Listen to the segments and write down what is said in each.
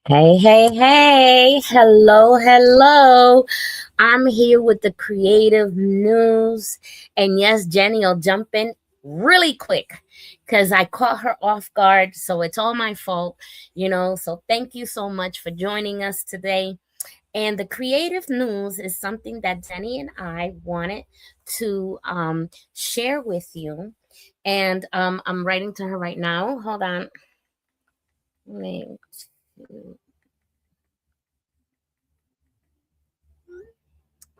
Hey, hey, hey. Hello, hello. I'm here with the creative news. And yes, Jenny will jump in really quick because I caught her off guard. So it's all my fault. So thank you so much for joining us today. And the creative news is something that Jenny and I wanted to share with you. And I'm writing to her right now. Hold on. Link to-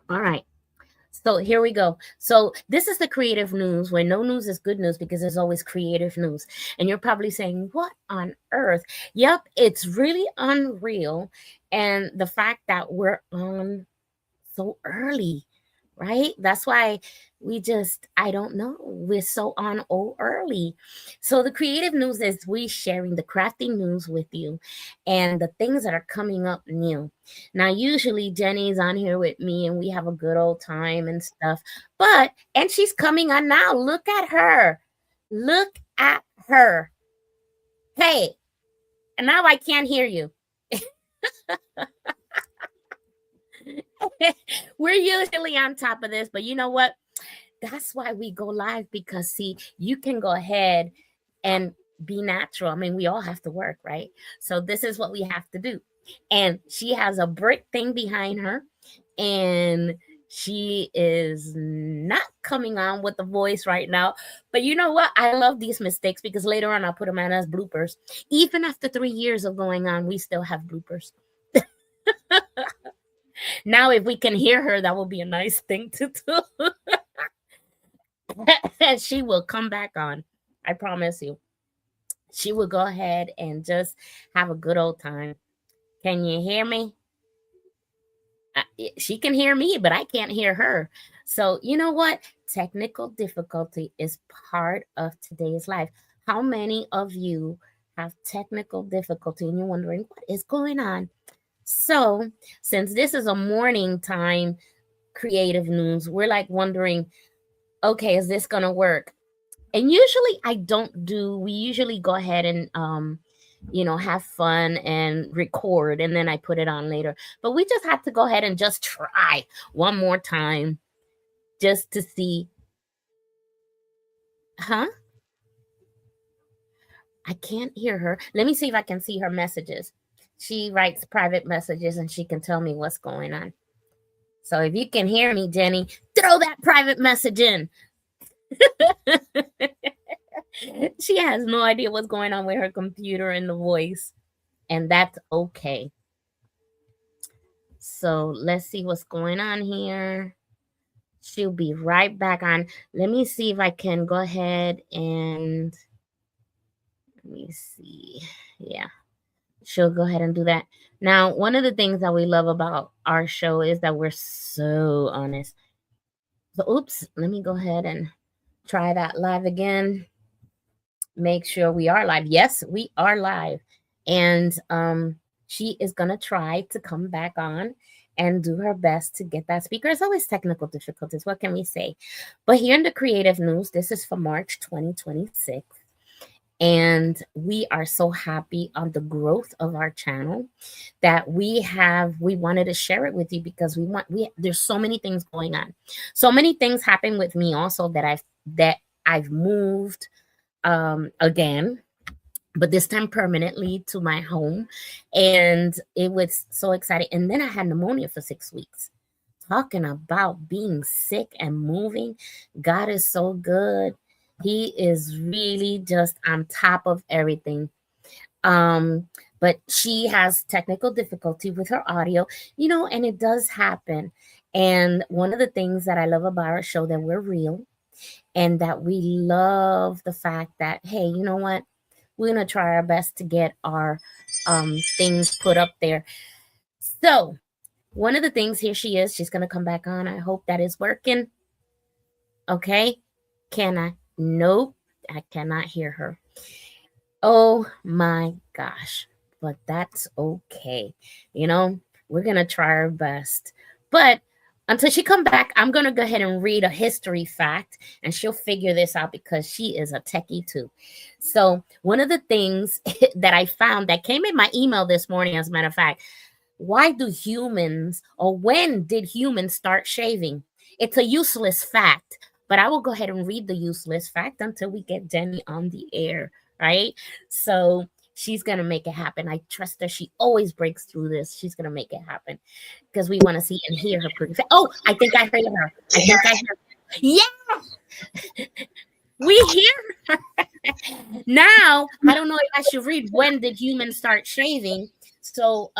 All right. So here we go. So this is the creative news where no news is good news because there's always creative news. And you're probably saying, what on earth? Yep, it's really unreal. And the fact that we're on so early, right? That's why I don't know, we're so on early. So the creative news is we sharing the crafty news with you and the things that are coming up new. Now, usually Jenny's on here with me and we have a good old time and stuff, and she's coming on now. Look at her. Look at her. Hey, and now I can't hear you. We're usually on top of this, but you know what? That's why we go live because see, you can go ahead and be natural. I mean, we all have to work, right? So this is what we have to do. And she has a brick thing behind her and she is not coming on with the voice right now. But you know what? I love these mistakes because later on I'll put them on as bloopers. Even after 3 years of going on, we still have bloopers. Now, if we can hear her, that will be a nice thing to do. She will come back on. I promise you. She will go ahead and just have a good old time. Can you hear me? She can hear me, but I can't hear her. So, you know what? Technical difficulty is part of today's life. How many of you have technical difficulty and you're wondering what is going on? So, since this is a morning time creative news, we're like wondering, okay, is this going to work? And usually we usually go ahead and have fun and record and then I put it on later. But we just had to go ahead and just try one more time just to see. Huh? I can't hear her. Let me see if I can see her messages. She writes private messages and she can tell me what's going on. So if you can hear me, Jenny, throw that private message in. She has no idea what's going on with her computer and the voice, and that's okay. So let's see what's going on here. She'll be right back on. Let me see if I can go ahead and let me see. Yeah, she'll go ahead and do that. Now, one of the things that we love about our show is that we're so honest. So, oops, let me go ahead and try that live again. Make sure we are live. Yes, we are live. And she is going to try to come back on and do her best to get that speaker. It's always technical difficulties. What can we say? But here in the creative news, this is for March 2026. And we are so happy on the growth of our channel that we wanted to share it with you because there's so many things going on. So many things happen with me also that I've moved again, but this time permanently to my home. And it was so exciting. And then I had pneumonia for 6 weeks. Talking about being sick and moving, God is so good. He is really just on top of everything. Um, but she has technical difficulty with her audio, and it does happen. And one of the things that I love about our show that we're real and that we love the fact that, hey, you know what? We're going to try our best to get our things put up there. So, one of the things, here she is. She's going to come back on. I hope that is working. Okay. Can I? Nope. I cannot hear her. Oh my gosh. But that's okay. We're going to try our best. But Until she come back, I'm gonna go ahead and read a history fact, and she'll figure this out because she is a techie too. So one of the things that I found that came in my email this morning, as a matter of fact, why do humans, or when did humans start shaving? It's a useless fact, but I will go ahead and read the useless fact until we get Jenny on the air, right? So she's gonna make it happen. I trust her. She always breaks through this. She's gonna make it happen because we want to see and hear her pretty fast. Oh, I think I heard her. I think I heard. Yeah, we hear her. Now I don't know if I should read when did humans start shaving. So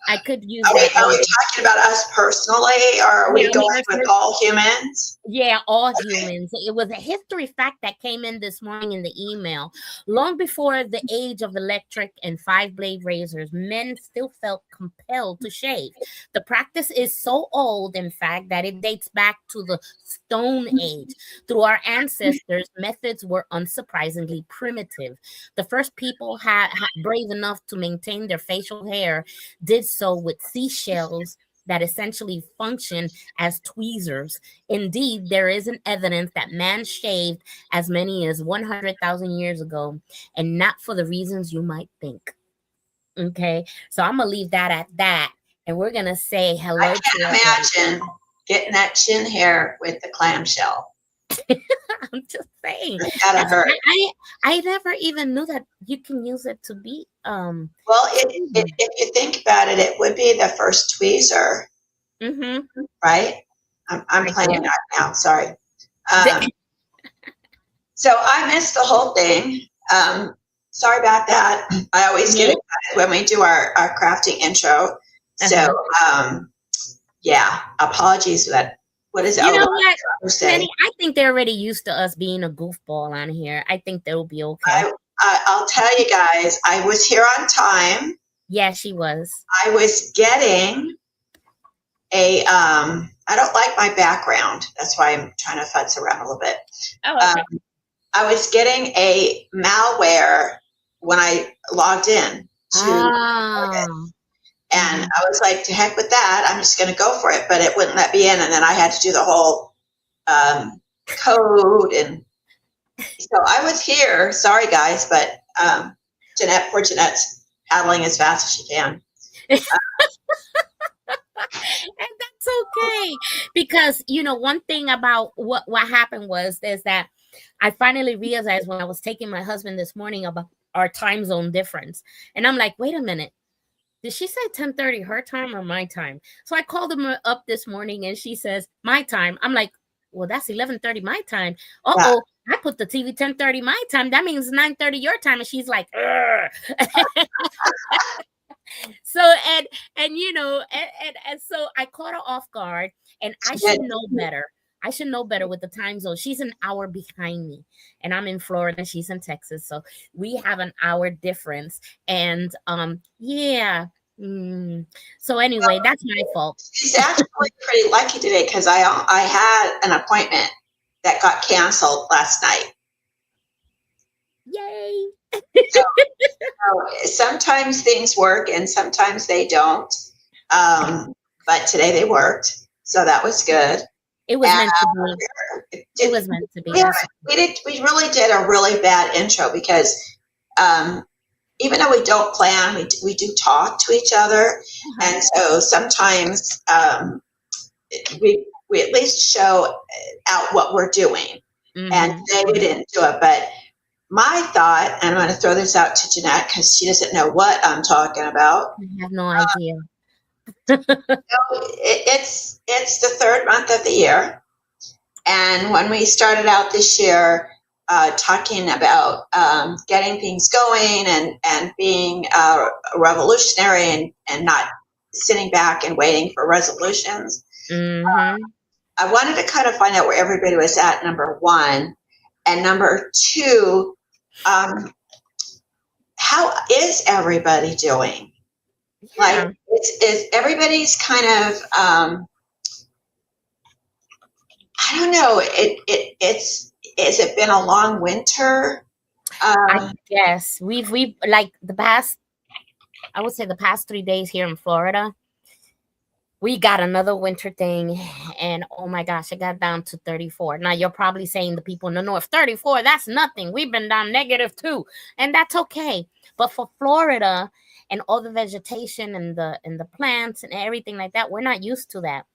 I could use that. Are we talking about us personally, or are we going with all humans? Yeah, all humans. It was a history fact that came in this morning in the email. Long before the age of electric and 5-blade razors, men still felt compelled to shave. The practice is so old, in fact, that it dates back to the Stone Age. Through our ancestors, methods were unsurprisingly primitive. The first people brave enough to maintain their facial hair did so with seashells that essentially function as tweezers. Indeed, there isn't evidence that man shaved as many as 100,000 years ago, and not for the reasons you might think. Okay, so I'm gonna leave that at that, and we're gonna say hello. I can't imagine getting that chin hair with the clamshell. I'm just saying. It's gotta hurt. I never even knew that you can use it to be Well, if you think about it, it would be the first tweezer, right? I'm playing that now. Sorry. So I missed the whole thing. Sorry about that. I always get it when we do our crafting intro. So yeah, apologies for that. What is it? You know what, Penny? I think they're already used to us being a goofball on here. I think they'll be okay. I'll tell you guys, I was here on time. Yeah, she was. I was getting a, I don't like my background. That's why I'm trying to futz around a little bit. Oh, okay. I was getting a malware when I logged in to and I was like, to heck with that. I'm just going to go for it. But it wouldn't let me in. And then I had to do the whole code. And so I was here. Sorry, guys. But poor Jeanette's paddling as fast as she can. And that's okay. Because, you know, one thing about what happened is that I finally realized when I was taking my husband this morning about our time zone difference. And I'm like, wait a minute. Did she say 10:30 her time or my time? So I called him up this morning and she says, my time. I'm like, well, that's 11:30 my time. Uh-oh, I put the TV 10:30 my time. That means 9:30 your time. And she's like, so, and you know, and so I caught her off guard, and I should know better. I should know better with the time zone. She's an hour behind me, and I'm in Florida, and she's in Texas. So we have an hour difference. And yeah. So anyway, that's my fault. She's actually pretty lucky today because I had an appointment that got canceled last night. Yay. So sometimes things work and sometimes they don't. But today they worked. So that was good. It was meant to be. It was meant to be. We really did a really bad intro because even though we don't plan, we do talk to each other. And so sometimes we at least show out what we're doing. And today we didn't do it. But my thought, and I'm going to throw this out to Jeanette because she doesn't know what I'm talking about. I have no idea. It's the third month of the year, and when we started out this year talking about getting things going and being revolutionary and not sitting back and waiting for resolutions, I wanted to kind of find out where everybody was at, number one, and number two, how is everybody doing? Yeah. Like, it's everybody's kind of, I don't know. Has it been a long winter? I guess we've like I would say the past 3 days here in Florida. we got another winter thing, and oh my gosh, it got down to 34. Now you're probably saying, the people in the north, 34, that's nothing. We've been down -2, and that's okay. But for Florida and all the vegetation and the plants and everything like that, we're not used to that.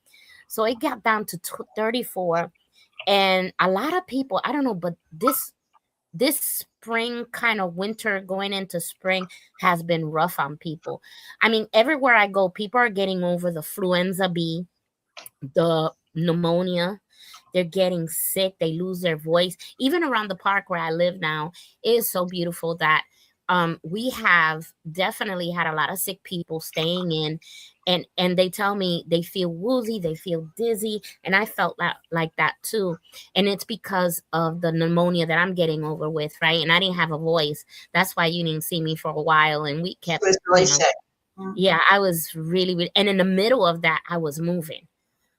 So it got down to 34, and a lot of people, I don't know, but this spring, kind of winter going into spring, has been rough on people. I mean, everywhere I go, people are getting over the influenza B, the pneumonia. They're getting sick. They lose their voice. Even around the park where I live now, it is so beautiful that we have definitely had a lot of sick people staying in, and they tell me they feel woozy, they feel dizzy, and I felt that like that too. And it's because of the pneumonia that I'm getting over with, right? And I didn't have a voice. That's why you didn't see me for a while, and we She kept, was really sick. yeah, I was really, and in the middle of that, I was moving.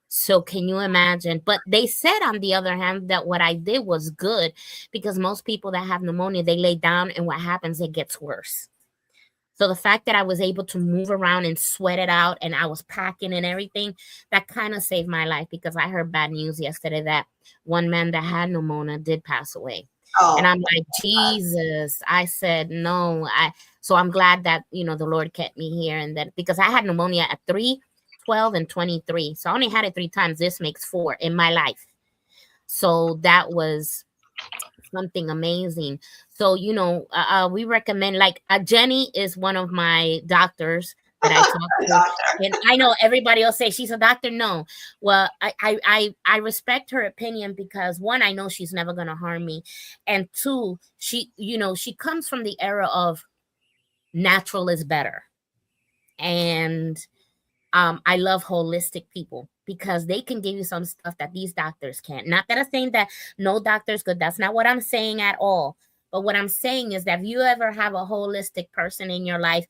So can you imagine? But they said, on the other hand, that what I did was good, because most people that have pneumonia, they lay down, and what happens, it gets worse. So the fact that I was able to move around and sweat it out, and I was packing and everything, that kind of saved my life, because I heard bad news yesterday that one man that had pneumonia did pass away. And Oh, I'm like, Jesus. I said, no. So I'm glad that, the Lord kept me here, and that, because I had pneumonia at 3, 12, and 23. So I only had it 3 times. This makes 4 in my life. So that was something amazing. So, we recommend, like, Jenny is one of my doctors that I talk to. doctor. And I know everybody will say she's a doctor. No. Well, I respect her opinion, because one, I know she's never going to harm me. And two, she comes from the era of natural is better. And I love holistic people, because they can give you some stuff that these doctors can't. Not that I'm saying that no doctor's good. That's not what I'm saying at all. But what I'm saying is that if you ever have a holistic person in your life,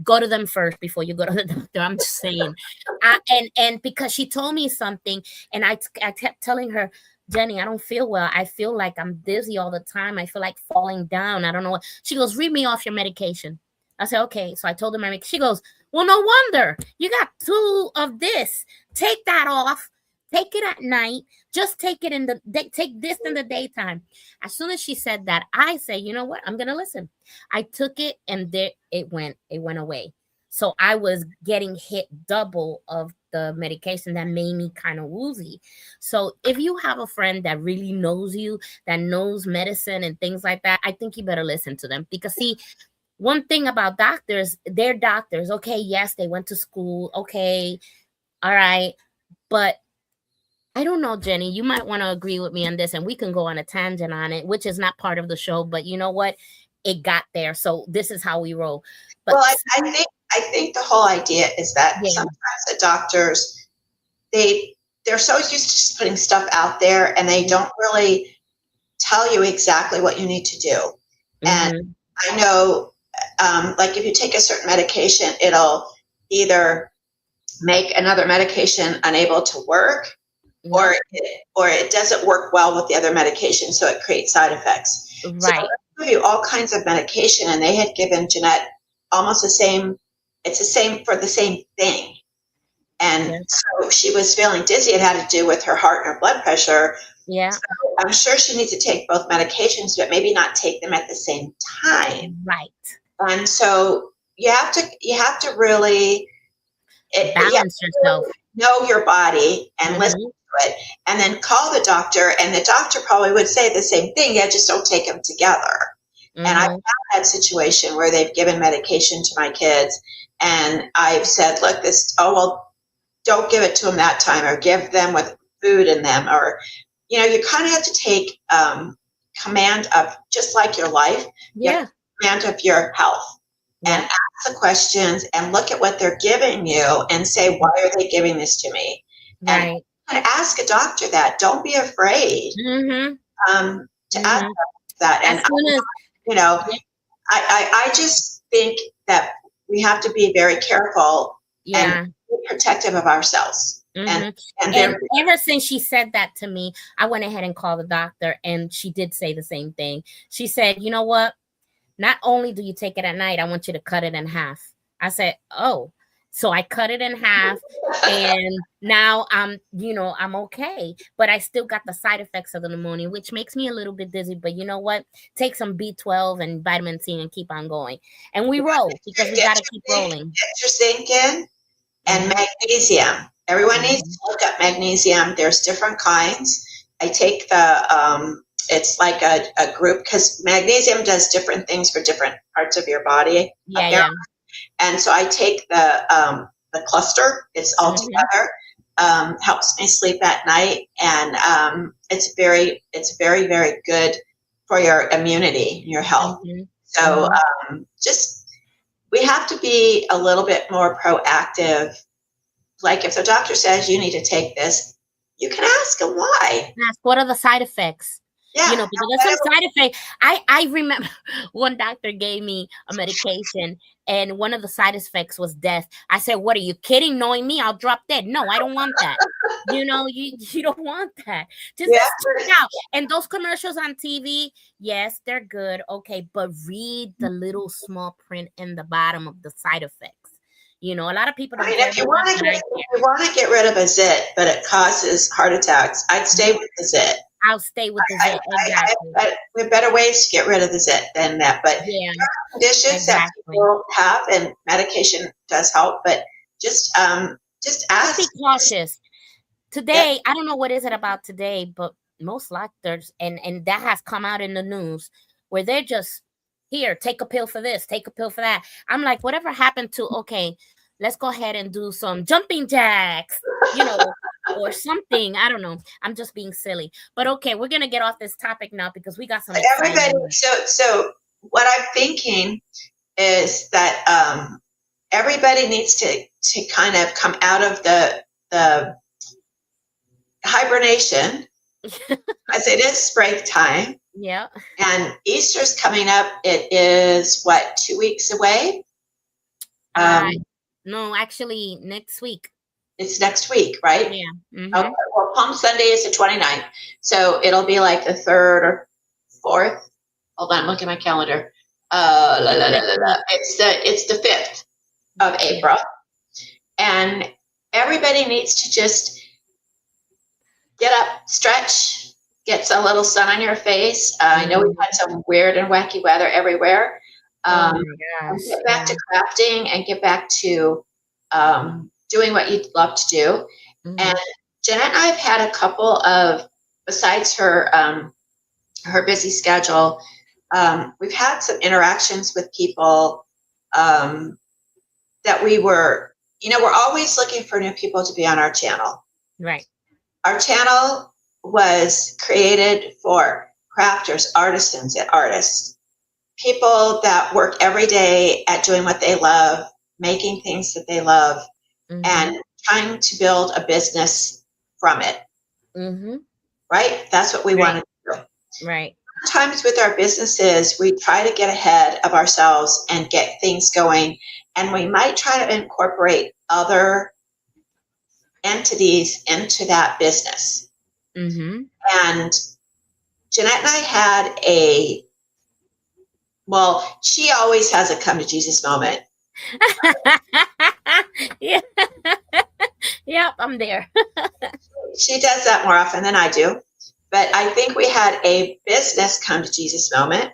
go to them first before you go to the doctor. I'm just saying. And because she told me something, and I kept telling her, Jenny, I don't feel well. I feel like I'm dizzy all the time. I feel like falling down. I don't know what. She goes, read me off your medication. I said, okay. So I told her she goes, well, no wonder. You got 2 of this. Take that off. Take it at night. Just take it take this in the daytime. As soon as she said that, I say, you know what? I'm gonna listen. I took it, and there it went. It went away. So I was getting hit double of the medication that made me kind of woozy. So if you have a friend that really knows you, that knows medicine and things like that, I think you better listen to them, because see, one thing about doctors, they're doctors. Okay, yes, they went to school. Okay, all right. But I don't know, Jenny, you might want to agree with me on this, and we can go on a tangent on it, which is not part of the show, but you know what? It got there. So this is how we roll. But Well, I think the whole idea is that yeah, sometimes the doctors, they're so used to just putting stuff out there, and they don't really tell you exactly what you need to do. And mm-hmm, I know, like if you take a certain medication, it'll either make another medication unable to work, yep, or it doesn't work well with the other medication, so it creates side effects. So right, they give you all kinds of medication, and they had given Jeanette almost the same. It's the same for the same thing, and yeah, so she was feeling dizzy. It had to do with her heart and her blood pressure. yeah, So I'm sure she needs to take both medications, but maybe not take them at the same time. right. And so you have to really you have Balance to yourself. really know your body and listen Mm-hmm, to it, and then call the doctor, and the doctor probably would say the same thing. Yeah, just don't take them together. And I've mm-hmm, had that situation where they've given medication to my kids, and I've said, look, well, don't give it to them that time, or give them with food in them, or you kind of have to take command of, just like your life, you have yeah, to take command of your health, and yeah, ask the questions and look at what they're giving you and say, why are they giving this to me? And right. ask a doctor that. Don't be afraid Mm-hmm, to ask mm-hmm. that. As And soon as, you know, yeah, I just think that we have to be very careful and yeah. be protective of ourselves. And Hmm. and And they're ever since she said that to me, I went ahead and called the doctor, and she did say the same thing. She said, you know what? Not only do you take it at night, I want you to cut it in half. I said, oh. So I cut it in half, and now I'm okay. But I still got the side effects of the pneumonia, which makes me a little bit dizzy. But you know what? Take some B12 and vitamin C and keep on going. And we roll because we got to keep rolling. Get your zinc in and magnesium. Everyone needs to look up magnesium. There's different kinds. I take the it's like a group, because magnesium does different things for different parts of your body. Yeah. And so I take the cluster. It's all together. Helps me sleep at night, and it's very, very good for your immunity, your health. So just, we have to be a little bit more proactive. Like if the doctor says you need to take this, you can ask them why. Ask, what are the side effects? Yeah, because there's some side effects. I remember one doctor gave me a medication, and one of the side effects was death. I said, "What, are you kidding? Knowing me, I'll drop dead. No, I don't want that." You don't want that. Just check it out. And those commercials on TV, yes, they're good. Okay, but read the little small print in the bottom of the side effects. A lot of people don't. If you want to get rid of a zit, but it causes heart attacks, I'd stay with the zit. I'll stay with the zit. Exactly. There are better ways to get rid of the zit than that. But conditions that people have, and medication does help, but just ask. Be cautious. Today, I don't know what is it about today, but most doctors, and that has come out in the news, where they're just, here, take a pill for this, take a pill for that. I'm like, whatever happened to, okay, let's go ahead and do some jumping jacks, or something. I don't know. I'm just being silly. But okay, we're going to get off this topic now because we got some. Everybody, so what I'm thinking is that everybody needs to kind of come out of the hibernation, as it is springtime. Yeah. And Easter's coming up. It is, what, 2 weeks away? No, actually, next week. It's next week, right? Yeah. Okay. Well, Palm Sunday is the 29th. So it'll be like the 3rd or 4th. Hold on, look at my calendar. It's the 5th of April. And everybody needs to just get up, stretch, get a little sun on your face. I know we've had some weird and wacky weather everywhere. Get back to crafting and get back to doing what you'd love to do. And Jeanette and I have had a couple of, besides her busy schedule, we've had some interactions with people that we're always looking for new people to be on our channel. Right. Our channel was created for crafters, artisans, and artists, people that work every day at doing what they love, making things that they love, and trying to build a business from it. Right? That's what we want to do. Right. Sometimes with our businesses, we try to get ahead of ourselves and get things going, and we might try to incorporate other entities into that business. And Jeanette and I had she always has a come to Jesus moment. Yeah. Yep, I'm there. She does that more often than I do. But I think we had a business come to Jesus moment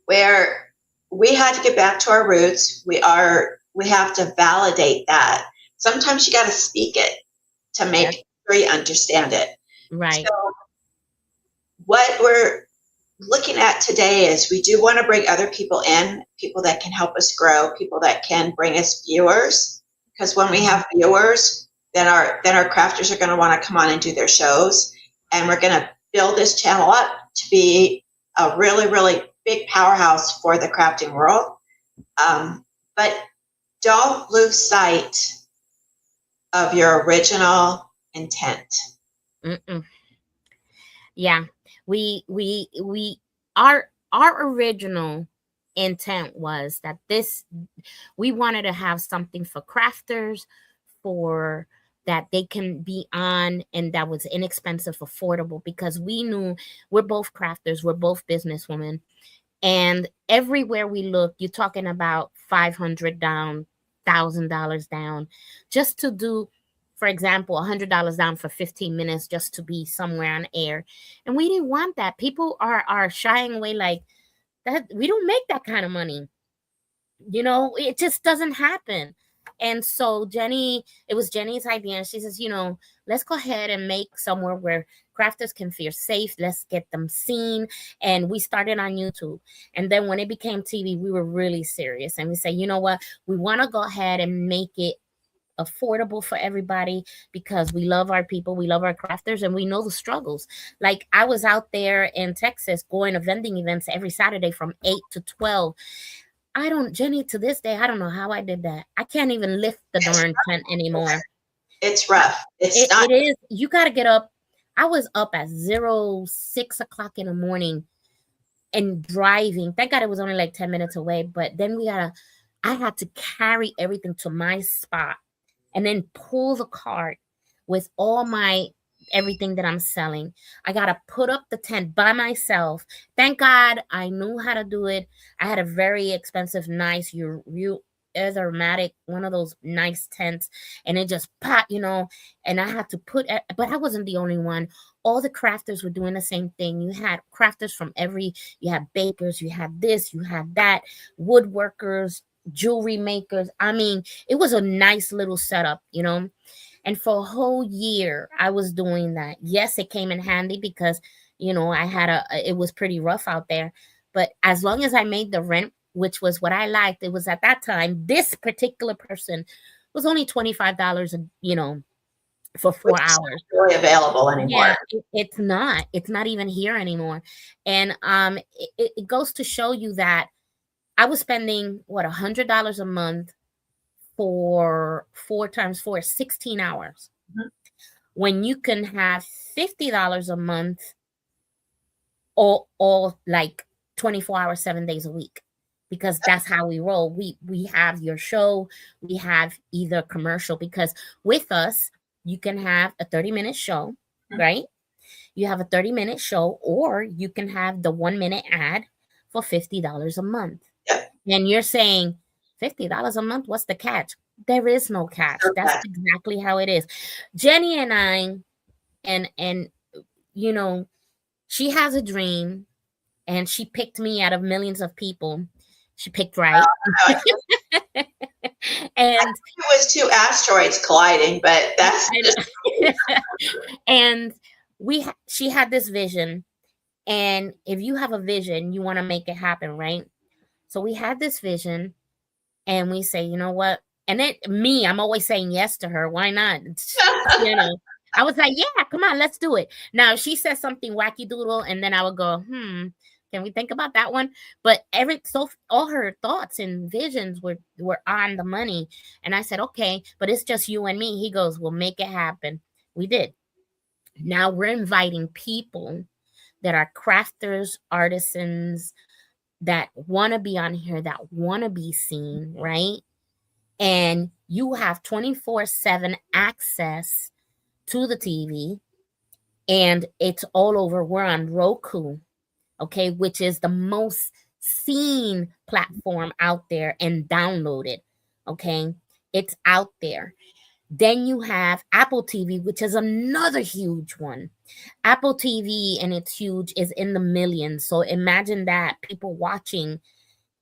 where we had to get back to our roots. We have to validate that. Sometimes you got to speak it to make sure you understand it. Right. So what we're looking at today is we do want to bring other people in, people that can help us grow, people that can bring us viewers. Because when we have viewers, then our crafters are going to want to come on and do their shows. And we're going to build this channel up to be a really, really big powerhouse for the crafting world. But don't lose sight of your original intent. Yeah, our original intent was that we wanted to have something for crafters, for that they can be on, and that was inexpensive, affordable, because we knew we're both crafters, we're both businesswomen, and everywhere we look, you're talking about $500 down, $1,000 down just to do, for example, $100 down for 15 minutes just to be somewhere on air. And we didn't want that. People are shying away like that. We don't make that kind of money. It just doesn't happen. And so it was Jenny's idea. And she says, let's go ahead and make somewhere where crafters can feel safe. Let's get them seen. And we started on YouTube. And then when it became TV, we were really serious. And we said, you know what? We want to go ahead and make it affordable for everybody because we love our people, we love our crafters, and we know the struggles. Like I was out there in Texas going to vending events every Saturday from 8 to 12. Jenny, to this day, I don't know how I did that. I can't even lift the darn tent anymore. It's rough. It is. You got to get up. I was up at 6 o'clock in the morning and driving. Thank God it was only like 10 minutes away. But then I had to carry everything to my spot and then pull the cart with all my everything that I'm selling. I got to put up the tent by myself. Thank God I knew how to do it. I had a very expensive, nice, aromatic, one of those nice tents, and it just popped, and I had to but I wasn't the only one. All the crafters were doing the same thing. You had crafters from you had bakers, you had this, you had that, woodworkers, jewelry makers. I mean, it was a nice little setup, And for a whole year, I was doing that. Yes, it came in handy because, it was pretty rough out there. But as long as I made the rent, which was what I liked, it was at that time, this particular person was only $25, for 4 hours. Not really available anymore. Yeah, it's not. It's not even here anymore. And it goes to show you that I was spending, $100 a month for 4 times 4, 16 hours. Mm-hmm. When you can have $50 a month all like 24 hours, 7 days a week, because that's how we roll. We have your show, we have either commercial, because with us, you can have a 30-minute show, mm-hmm. right? You have a 30-minute show, or you can have the 1-minute ad for $50 a month. Yep. And you're saying, $50 a month, what's the catch? There is no catch. Okay. That's exactly how it is. Jenny and I, and she has a dream, and she picked me out of millions of people. She picked right. And it was 2 asteroids colliding, but that's and she had this vision, and if you have a vision, you want to make it happen, right? So we had this vision, and we say, you know what? And I'm always saying yes to her. Why not? I was like, yeah, come on, let's do it. Now, she says something wacky doodle, and then I would go, can we think about that one? But all her thoughts and visions were on the money. And I said, okay, but it's just you and me. He goes, we'll make it happen. We did. Now we're inviting people that are crafters, artisans, that want to be on here, that want to be seen, right? And you have 24/7 access to the TV, and it's all over. We're on Roku, okay, which is the most seen platform out there and downloaded, okay? It's out there. Then you have Apple TV, which is another huge one. Apple TV, and it's huge, is in the millions. So imagine that, people watching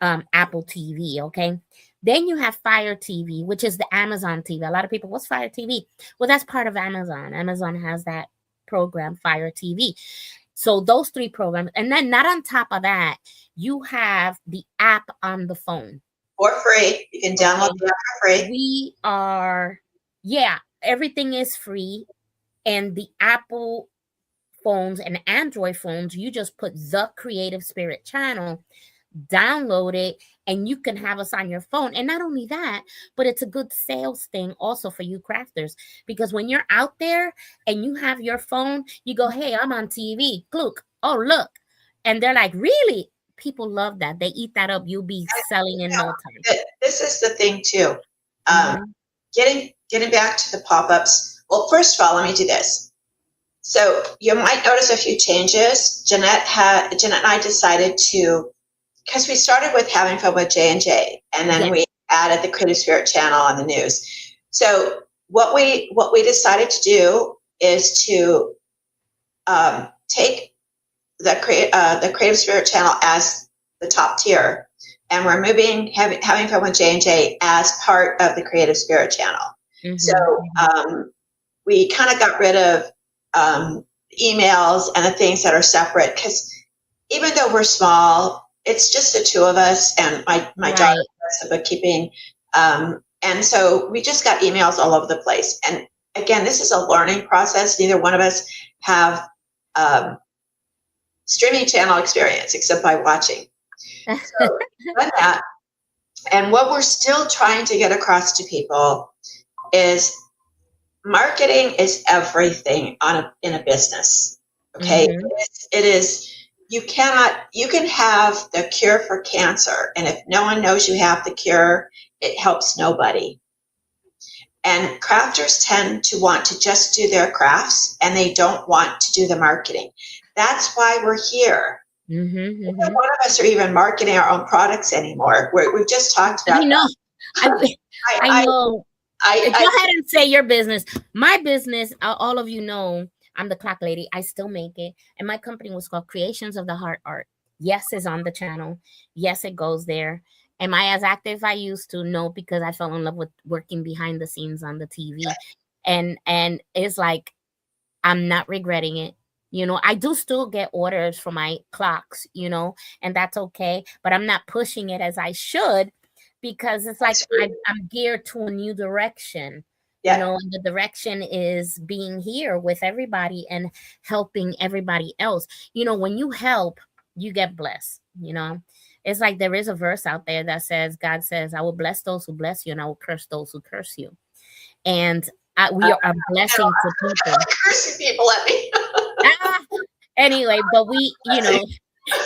Apple TV, okay? Then you have Fire TV, which is the Amazon TV. A lot of people, what's Fire TV? Well, that's part of Amazon. Amazon has that program, Fire TV. So those 3 programs. And then not on top of that, you have the app on the phone. For free. You can download the app for free. Everything is free. And the Apple phones and Android phones, you just put the Creative Spirit channel, download it, and you can have us on your phone. And not only that, but it's a good sales thing also for you crafters, because when you're out there and you have your phone, you go, hey, I'm on TV. Look, oh, look. And they're like, really? People love that. They eat that up. You'll be selling in no time. This is the thing too. Getting back to the pop-ups. Well, first of all, let me do this. So you might notice a few changes. Jeanette and I decided to, because we started with having fun with J&J, and then we ad at the Creative Spirit channel on the news. So what we decided to do is to take the Creative Spirit channel as the top tier, and we're moving having fun with J&J as part of the Creative Spirit channel. Mm-hmm. So we kind of got rid of emails and the things that are separate, because even though we're small, it's just the two of us, and my daughter does the bookkeeping. And so we just got emails all over the place. And again, this is a learning process. Neither one of us have streaming channel experience except by watching. So that, and what we're still trying to get across to people is marketing is everything in a business. Okay. Mm-hmm. It is, you can have the cure for cancer, and if no one knows you have the cure, it helps nobody. And crafters tend to want to just do their crafts, and they don't want to do the marketing. That's why we're here. Mm-hmm, mm-hmm. None of us are even marketing our own products anymore. We've just talked about. I know. I know. Go ahead and say your business. My business, all of you know, I'm the clock lady. I still make it. And my company was called Creations of the Heart Art. Yes, it's on the channel. Yes, it goes there. Am I as active I used to? No, because I fell in love with working behind the scenes on the TV. And it's like, I'm not regretting it. You know, I do still get orders for my clocks, you know, and that's okay. But I'm not pushing it as I should, because it's like I'm geared to a new direction. Yeah. You know, and the direction is being here with everybody and helping everybody else. You know, when you help, you get blessed, you know. It's like there is a verse out there that says, God says, I will bless those who bless you, and I will curse those who curse you. And we are a blessing to people. Cursing people at me. Anyway, but we, you know,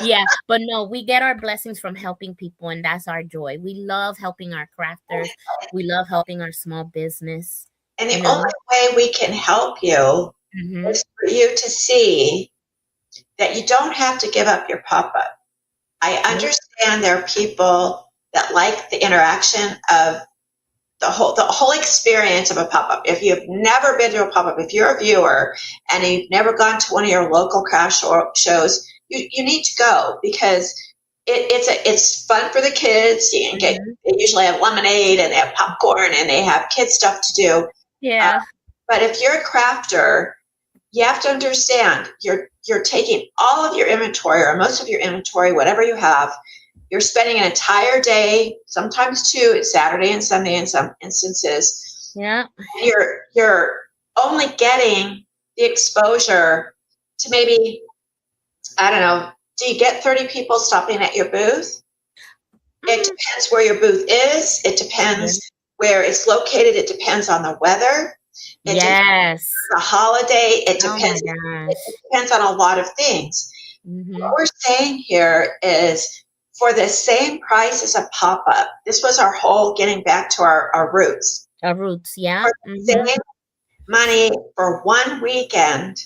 yeah, but no, we get our blessings from helping people, and that's our joy. We love helping our crafters. We love helping our small business. And the only way we can help you is for you to see that you don't have to give up your pop-up. I understand there are people that like the interaction of the whole experience of a pop-up. If you've never been to a pop-up, if you're a viewer and you've never gone to one of your local craft shows, you need to go, because it's fun for the kids. You can get, they usually have lemonade and they have popcorn and they have kid stuff to do. Yeah. But if you're a crafter, you have to understand you're taking all of your inventory, or most of your inventory, whatever you have. You're spending an entire day, sometimes two, it's Saturday and Sunday in some instances. Yeah. You're only getting the exposure to maybe, I don't know, do you get 30 people stopping at your booth? It depends where your booth is. It depends where it's located. It depends on the weather. It depends on the holiday. It depends on a lot of things. Mm-hmm. What we're saying here is, for the same price as a pop-up, this was our whole getting back to our roots. Our roots, yeah. For the same money for one weekend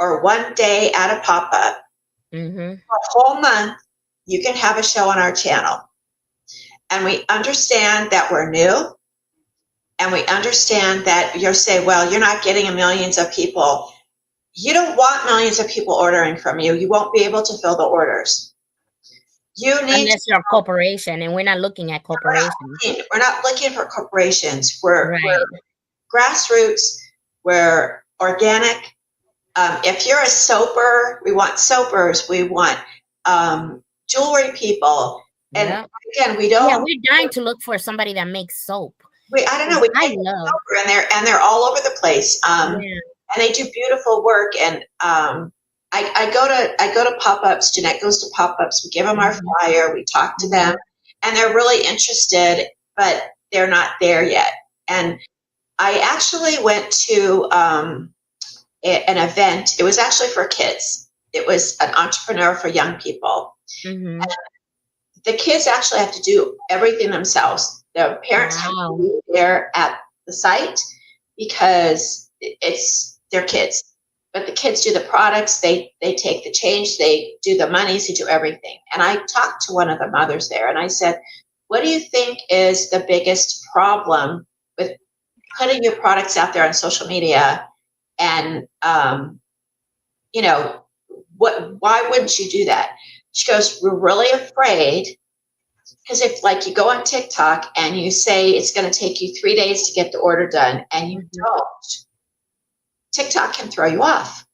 or one day at a pop-up, for a whole month, you can have a show on our channel. And we understand that we're new, and we understand that you'll say, well, you're not getting millions of people. You don't want millions of people ordering from you. You won't be able to fill the orders. Unless you're a corporation, and we're not looking at corporations. We're not looking for corporations. We're grassroots. We're organic. If you're a soaper, we want soapers. We want jewelry people. And again, we don't. Yeah, we're dying to look for somebody that makes soap. I don't know. I love soaper, and they're all over the place. And they do beautiful work. And I go to pop-ups. Jeanette goes to pop-ups. We give them our flyer. We talk to them, and they're really interested, but they're not there yet. And I actually went to an event. It was actually for kids. It was an entrepreneur for young people. Mm-hmm. The kids actually have to do everything themselves. Their parents have to be there at the site because it's their kids. But the kids do the products, they take the change, they do the monies, they do everything. And I talked to one of the mothers there, and I said, what do you think is the biggest problem with putting your products out there on social media? And, why wouldn't you do that? She goes, we're really afraid because if like you go on TikTok and you say it's going to take you 3 days to get the order done and you don't, TikTok can throw you off.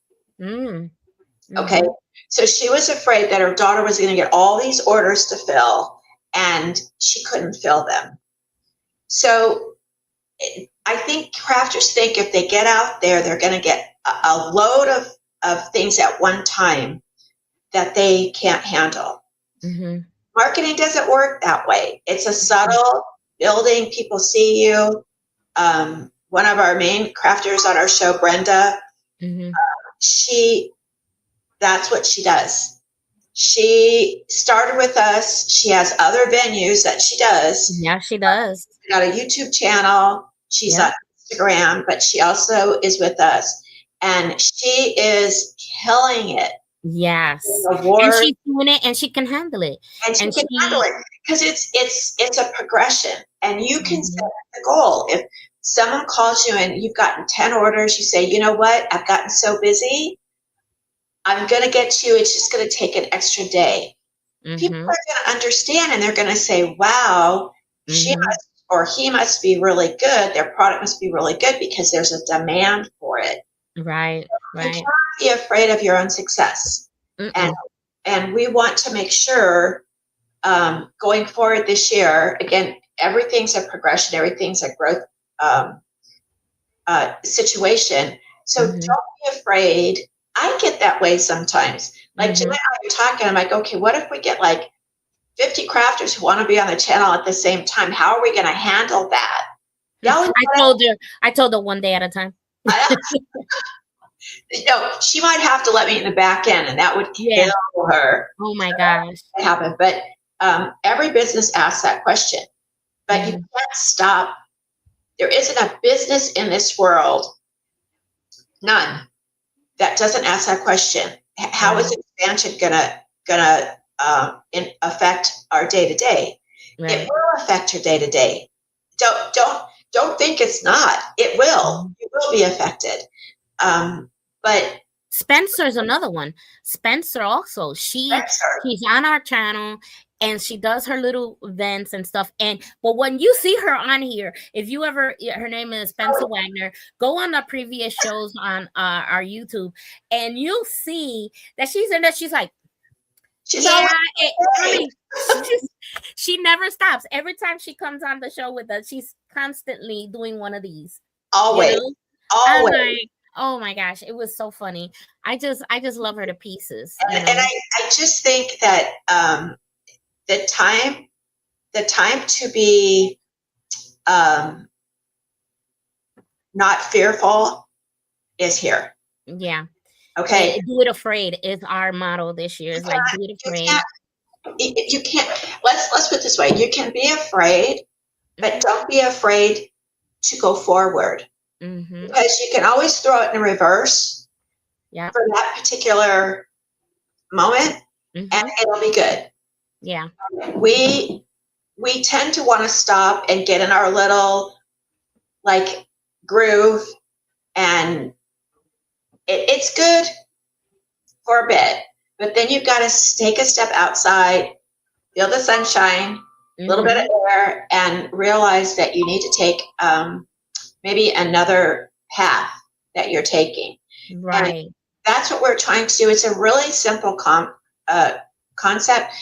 Okay. So she was afraid that her daughter was going to get all these orders to fill and she couldn't fill them. So I think crafters think if they get out there, they're going to get a load of things at one time that they can't handle. Marketing doesn't work that way. It's a subtle building. People see you. One of our main crafters on our show, Brenda, that's what she does. She started with us. She has other venues that she does. Yeah, she does. She's got a YouTube channel. She's on Instagram, but she also is with us. And she is killing it. Yes. And she's doing it and she can handle it. And she can handle it because it's a progression. And you can set the goal. If someone calls you and you've gotten 10 orders, you say, you know what? I've gotten so busy. I'm going to get you. It's just going to take an extra day. People are going to understand and they're going to say, wow, she must or he must be really good. Their product must be really good because there's a demand for it. Right. You cannot be afraid of your own success. And we want to make sure going forward this year, again, everything's a progression, everything's a growth situation. So don't be afraid. I get that way sometimes. Like Jen and I are talking, I'm like, okay, what if we get like 50 crafters who want to be on the channel at the same time? How are we going to handle that? I told her one day at a time. She might have to let me in the back end, and that would kill her. Oh my gosh, that happened. But every business asks that question. But you can't stop. There isn't a business in this world, none, that doesn't ask that question. How is expansion gonna affect our day to day? It will affect your day to day. Don't think it's not. It will. You will be affected. But Spencer's another one. Spencer also. She's on our channel and she does her little events and stuff. But when you see her on here, if you ever, her name is Spencer Wagner, go on the previous shows on our YouTube and you'll see that she's in there. She's like, she never stops. Every time she comes on the show with us, she's constantly doing one of these. Always. You know? Always. I'm like, oh my gosh, it was so funny. I just love her to pieces. And I just think that the time to be not fearful is here. Yeah. Okay. And do it afraid is our motto this year. It's like do it afraid. You can't. Let's put it this way. You can be afraid, but don't be afraid to go forward. Because you can always throw it in reverse for that particular moment, and it'll be good. Yeah. We tend to want to stop and get in our little like groove, and it's good for a bit, but then you've got to take a step outside, feel the sunshine, a little bit of air, and realize that you need to take maybe another path that you're taking. Right. And that's what we're trying to do. It's a really simple concept.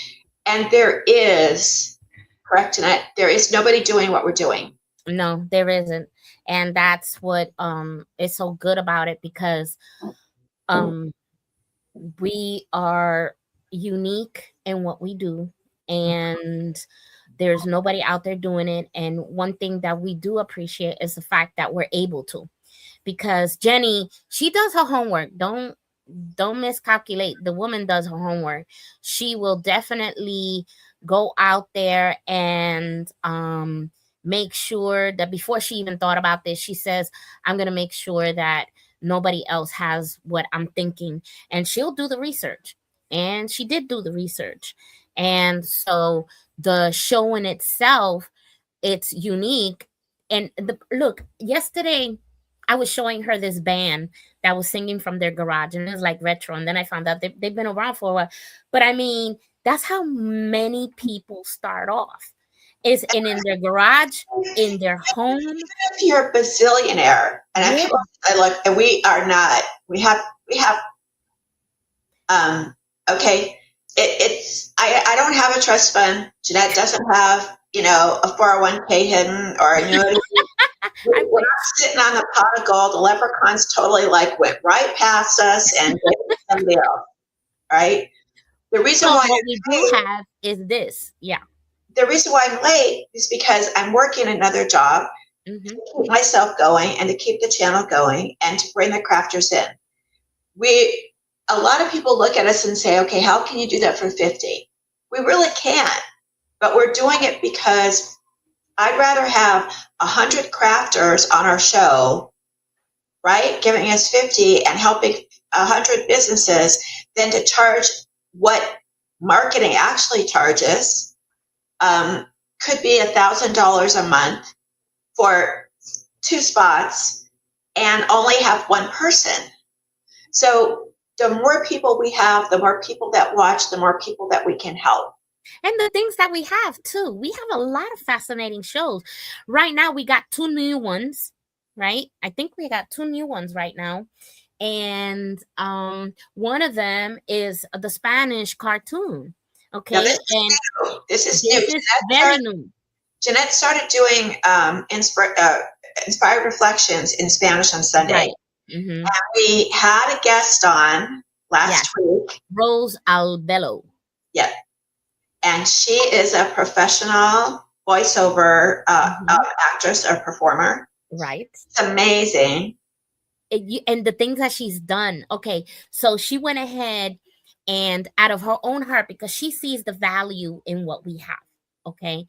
And there is, correct, Jeanette, there is nobody doing what we're doing. No, there isn't. And that's what is so good about it, because we are unique in what we do. And there's nobody out there doing it. And one thing that we do appreciate is the fact that we're able to, because Jenny, she does her homework. Don't miscalculate. The woman does her homework. She will definitely go out there and make sure that before she even thought about this, she says, I'm going to make sure that nobody else has what I'm thinking. And she'll do the research. And she did do the research. And so the show in itself, it's unique. And look, yesterday I was showing her this band that was singing from their garage, and it was like retro. And then I found out they've been around for a while. But I mean, that's how many people start off, is in their garage, in their home. If you're a bazillionaire, and Yeah. people say, look, and we are not. We have. Okay. I don't have a trust fund. Jeanette doesn't have, a 401k hidden or annuity. We're not sitting on the pot of gold. The leprechauns totally went right past us and gave it to somebody else. Right? The reason why what we do have is this. Yeah. The reason why I'm late is because I'm working another job to keep myself going and to keep the channel going and to bring the crafters in. A lot of people look at us and say, okay, how can you do that for 50? We really can't, but we're doing it because I'd rather have 100 crafters on our show, right, giving us 50 and helping 100 businesses than to charge what marketing actually charges. Could be $1,000 a month for 2 spots and only have one person. So the more people we have, the more people that watch, the more people that we can help. And the things that we have too. We have a lot of fascinating shows. Right now we got 2 new ones, right? I think we got 2 new ones right now. And one of them is the Spanish cartoon. Okay. Now this is new. Very new. Jeanette started doing inspired reflections in Spanish on Sunday. Right. Mm-hmm. And we had a guest on last week. Rose Albello. Yeah. And she is a professional voiceover actress or performer. Right. It's amazing. And the things that she's done. Okay. So she went ahead and out of her own heart, because she sees the value in what we have. Okay.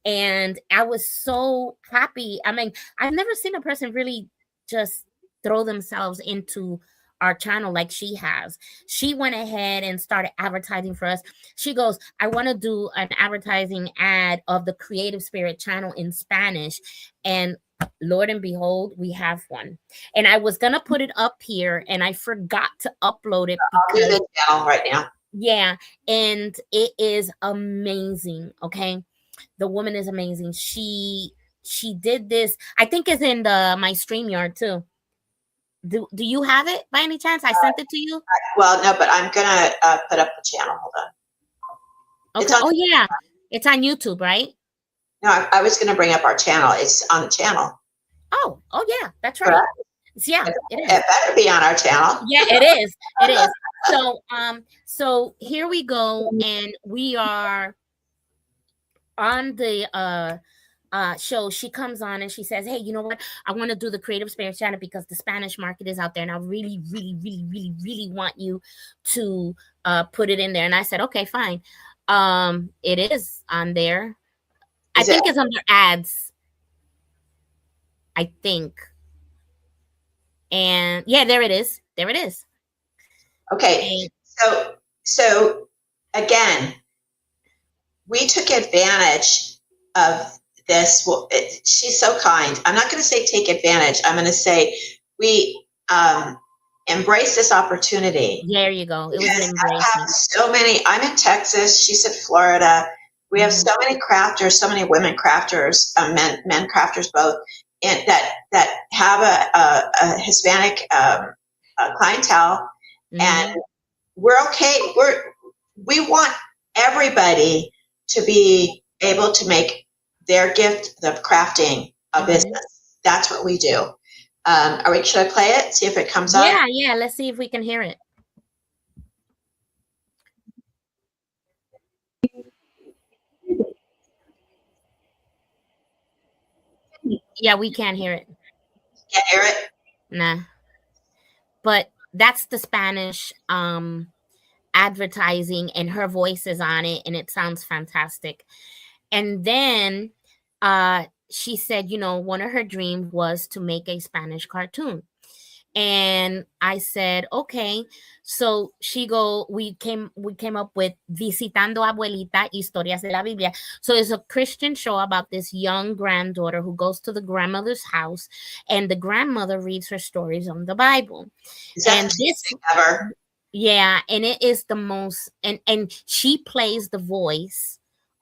And I was so happy. I mean, I've never seen a person really just throw themselves into our channel like she has. She went ahead and started advertising for us. She goes, I want to do an advertising ad of the Creative Spirit channel in Spanish. And Lord and behold, we have one. And I was going to put it up here and I forgot to upload it. I'll do it now, right now. Yeah. And it is amazing. Okay. The woman is amazing. She did this. I think it's in my StreamYard too. Do you have it by any chance? I sent it to you. Well, no, but I'm gonna put up the channel. Hold on. Okay. Oh yeah, it's on YouTube, right? No, I was gonna bring up our channel. It's on the channel. Oh yeah, that's right. Yeah, it better be on our channel. Yeah, it is. It is. So here we go, and we are on the show. She comes on and she says, hey, you know what, I want to do the Creative Spirit channel because the Spanish market is out there and I really want you to put it in there. And I said, okay, fine. It is on there. I think it's under ads, I think. And yeah, there it is. Okay. So again, we took advantage of this. Well, she's so kind. I'm not going to say take advantage. I'm going to say we embrace this opportunity. There you go. It was an embrace. I have so many. I'm in Texas. She's in Florida. We have so many crafters, so many women crafters, men crafters both, and that have a Hispanic clientele, and we're okay. We want everybody to be able to make their gift of crafting a business. That's what we do. Should I play it? See if it comes up? Yeah. Let's see if we can hear it. Yeah, we can't hear it. Can't hear it? Nah. But that's the Spanish advertising, and her voice is on it, and it sounds fantastic. And then she said, one of her dreams was to make a Spanish cartoon. And I said, okay. So we came up with Visitando Abuelita, Historias de la Biblia. So it's a Christian show about this young granddaughter who goes to the grandmother's house, and the grandmother reads her stories on the Bible. Is that And the this, cutest thing ever? yeah, and it is the most, and she plays the voice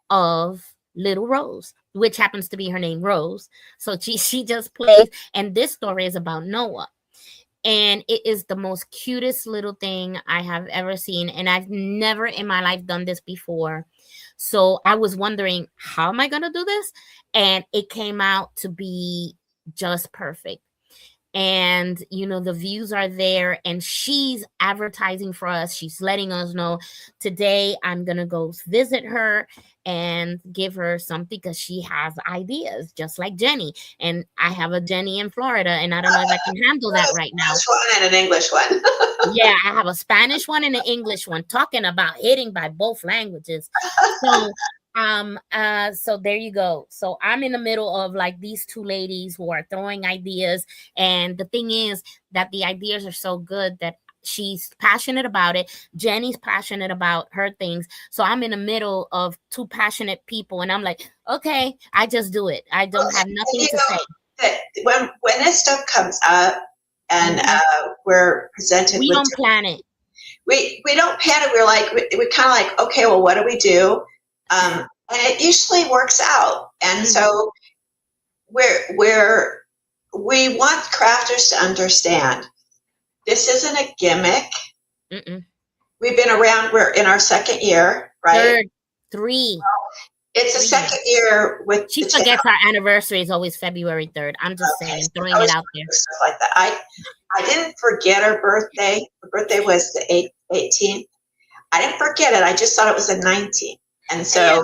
of Little Rose, which happens to be her name, Rose. So she just plays, and this story is about Noah. And it is the most cutest little thing I have ever seen, and I've never in my life done this before. So I was wondering, how am I going to do this? And it came out to be just perfect. And the views are there, and she's advertising for us. She's letting us know, today I'm gonna go visit her and give her something, because she has ideas just like Jenny, and I have a Jenny in Florida, and I don't know if I can handle that right now. Spanish one and an English one. Yeah, I have a Spanish one and an English one, talking about hitting by both languages. So so there you go. So I'm in the middle of like these two ladies who are throwing ideas, and the thing is that the ideas are so good that she's passionate about it. Jenny's passionate about her things. So I'm in the middle of two passionate people, and I'm like, okay, I just do it. I don't have nothing to say. That when this stuff comes up and we're presented We with, don't plan it. We don't panic. We're like, we kind of like, okay, well, what do we do? And it usually works out. And so we want crafters to understand this isn't a gimmick. Mm-mm. We've been around. We're in our second year, right? Three. It's a second year with. She forgets our anniversary is always February 3rd. I'm just saying, throwing it out there. Stuff like that. I didn't forget her birthday. Her birthday was the 18th. I didn't forget it. I just thought it was the 19th. And so,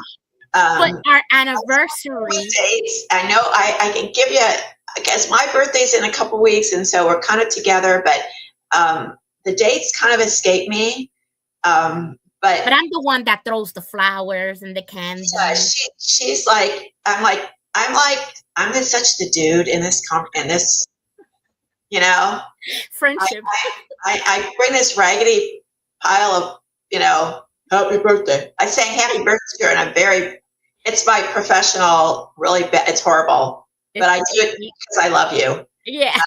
but our anniversary dates, I know I can give you. I guess my birthday's in a couple weeks, and so we're kind of together. But the dates kind of escape me. But I'm the one that throws the flowers and the candy. Yeah, she's like, I'm such the dude in this friendship. I bring this raggedy pile of, happy birthday. I say happy birthday to her, and it's my professional, really bad. It's horrible, but I do it because I love you. Yeah.